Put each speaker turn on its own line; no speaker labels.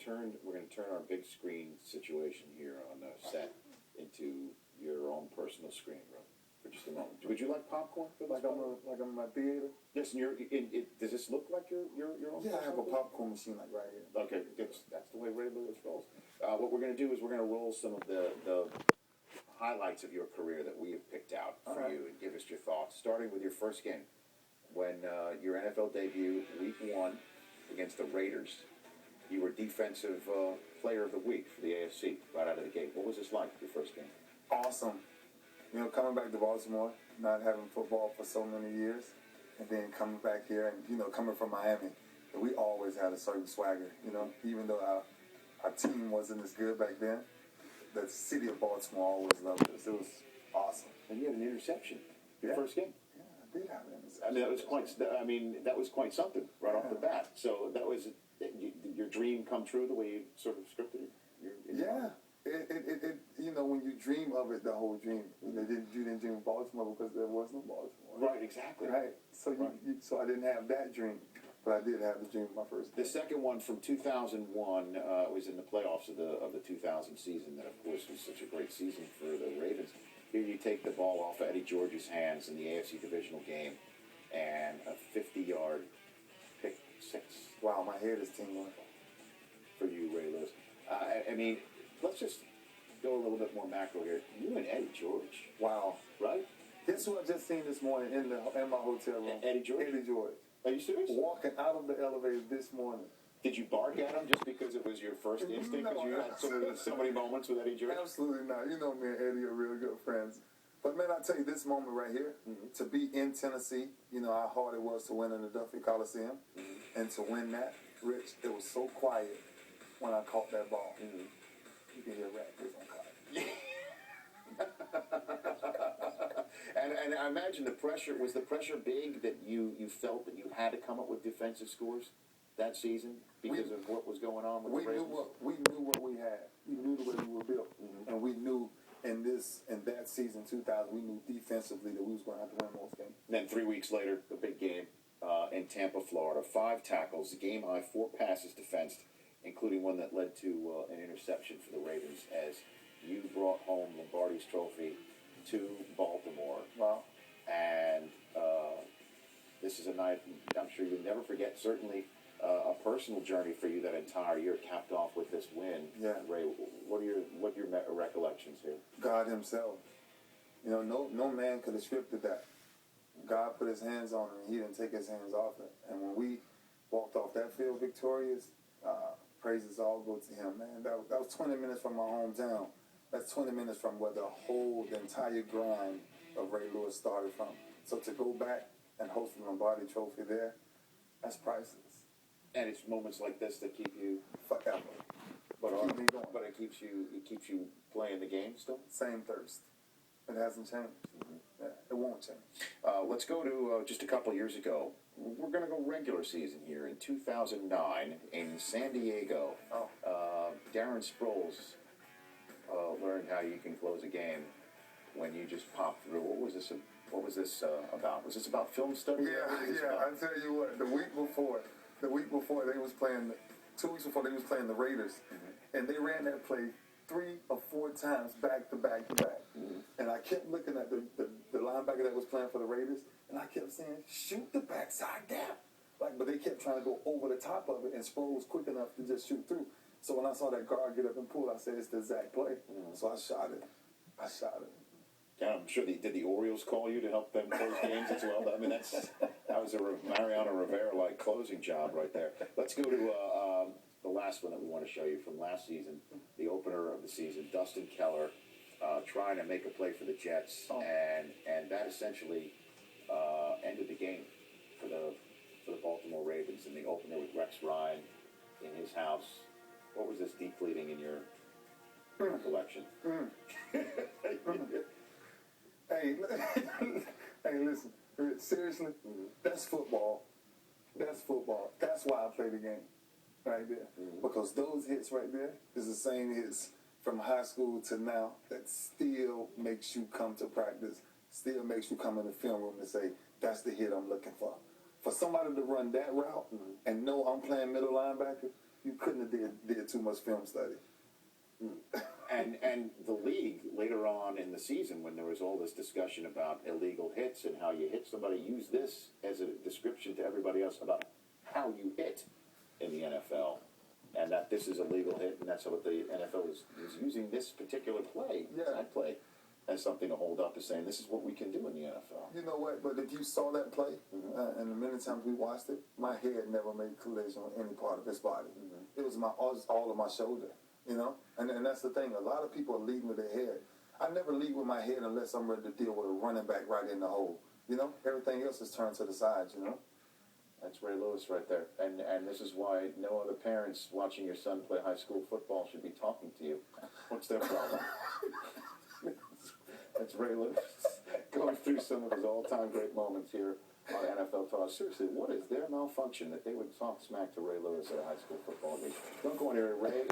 turn our big screen situation here on set into your own personal screen room for just a moment. Would you like popcorn for this?
Like I'm in my theater.
Yes, and does this look like your own?
Yeah, I have a popcorn machine like right here.
Okay, that's the way Ray Lewis rolls. What we're going to do is we're going to roll some of the highlights of your career that we have picked out for you and give us your thoughts, starting with your first game when your NFL debut, Week 1 against the Raiders. You were Defensive Player of the Week for the AFC right out of the gate. What was this like, your first game?
Awesome. You know, coming back to Baltimore, not having football for so many years, and then coming back here and, you know, coming from Miami, we always had a certain swagger, you know, even though our team wasn't as good back then. The city of Baltimore always loved us. It was awesome.
And you had an interception your first game.
Yeah, I did have an interception.
I mean, that was quite something right off the bat. So that was your dream come true, the way you sort of scripted it.
Yeah. It you know, when you dream of it, the whole dream. You didn't dream of Baltimore because there was no Baltimore.
Right, exactly.
Right. So so I didn't have that dream, but I did have the dream of my first game.
The second one from 2001 was in the playoffs of the 2000 season. That, of course, was such a great season for the Ravens. Here you take the ball off of Eddie George's hands in the AFC divisional game, and a 50-yard pick six.
Wow, my head is tingling.
For you, Ray Lewis. I mean, let's just go a little bit more macro here. You and Eddie George.
Wow.
Right?
Guess who I just seen this morning in my hotel room?
Eddie George?
Eddie George.
Are you serious?
Walking out of the elevator this morning.
Did you bark at him just because it was your first instinct? Because you had so many moments with Eddie George?
Absolutely not. You know, me and Eddie are really good friends. But, man, I tell you, this moment right here, to be in Tennessee, you know how hard it was to win in the Duffy Coliseum, and to win that, Rich, it was so quiet when I caught that ball. You can hear rappers on cotton.
And I imagine was the pressure big that you felt that you had to come up with defensive scores that season because of what was going on with the Ravens?
We knew what we had. We knew the way we were built. And we knew in that season, 2000, we knew defensively that we was going to have to win most games.
Then 3 weeks later, the big game in Tampa, Florida. 5 tackles, game high, 4 passes defensed, including one that led to an interception for the Ravens as you brought home Lombardi's trophy to Baltimore.
Wow.
And this is a night I'm sure you'll never forget. Certainly a personal journey for you that entire year, capped off with this win.
Yeah.
Ray, what are your recollections here?
God himself. You know, no man could have scripted that. God put his hands on it, and he didn't take his hands off it. And when we walked off that field victorious, praises all go to him, man. That was 20 minutes from my hometown. That's 20 minutes from where the entire grind of Ray Lewis started from. So to go back and host the Lombardi Trophy there, that's priceless.
And it's moments like this that keep you
forever.
But
keep me going.
But it keeps you playing the game still.
Same thirst. It hasn't changed. Yeah, it won't change.
Let's go to just a couple years ago. We're going to go regular season here in 2009 in San Diego. Darren Sproles learned how you can close a game when you just pop through. What was this about? Was this about film study?
Yeah. I tell you what. The week before they was playing. 2 weeks before they was playing the Raiders, and they ran that play 3 or 4 times back to back to back. And I kept looking at the linebacker that was playing for the Raiders, and I kept saying, shoot the backside gap. But they kept trying to go over the top of it, and Sproles was quick enough to just shoot through. So when I saw that guard get up and pull, I said, it's the exact play. So I shot it.
Yeah, I'm sure did the Orioles call you to help them close games as well? I mean, that was a Mariano Rivera-like closing job right there. Let's go to the last one that we want to show you from last season, the opener of the season, Dustin Keller trying to make a play for the Jets, and that essentially ended the game for the Baltimore Ravens in the opener with Rex Ryan in his house. What was this depleting in your recollection?
Hey, listen. Seriously, that's football. That's football. That's why I play the game right there. Because those hits right there is the same hits from high school to now that still makes you come to practice, still makes you come in the film room and say, that's the hit I'm looking for. For somebody to run that route and know I'm playing middle linebacker, you couldn't have did too much film study.
And the league later on in the season, when there was all this discussion about illegal hits and how you hit somebody, used this as a description to everybody else about how you hit in the NFL, and that this is a legal hit, and that's what the NFL is using this particular play, that play, as something to hold up, as saying this is what we can do in the NFL.
You know what? But if you saw that play, and the many times we watched it, my head never made collision on any part of his body. It was all of my shoulder. You know, and that's the thing. A lot of people are leading with their head. I never lead with my head unless I'm ready to deal with a running back right in the hole. You know, everything else is turned to the sides. You know.
That's Ray Lewis right there, and this is why no other parents watching your son play high school football should be talking to you. What's their problem? That's Ray Lewis going through some of his all-time great moments here on NFL Talk. Seriously, what is their malfunction that they would talk smack to Ray Lewis at a high school football game? Don't go anywhere. Ray is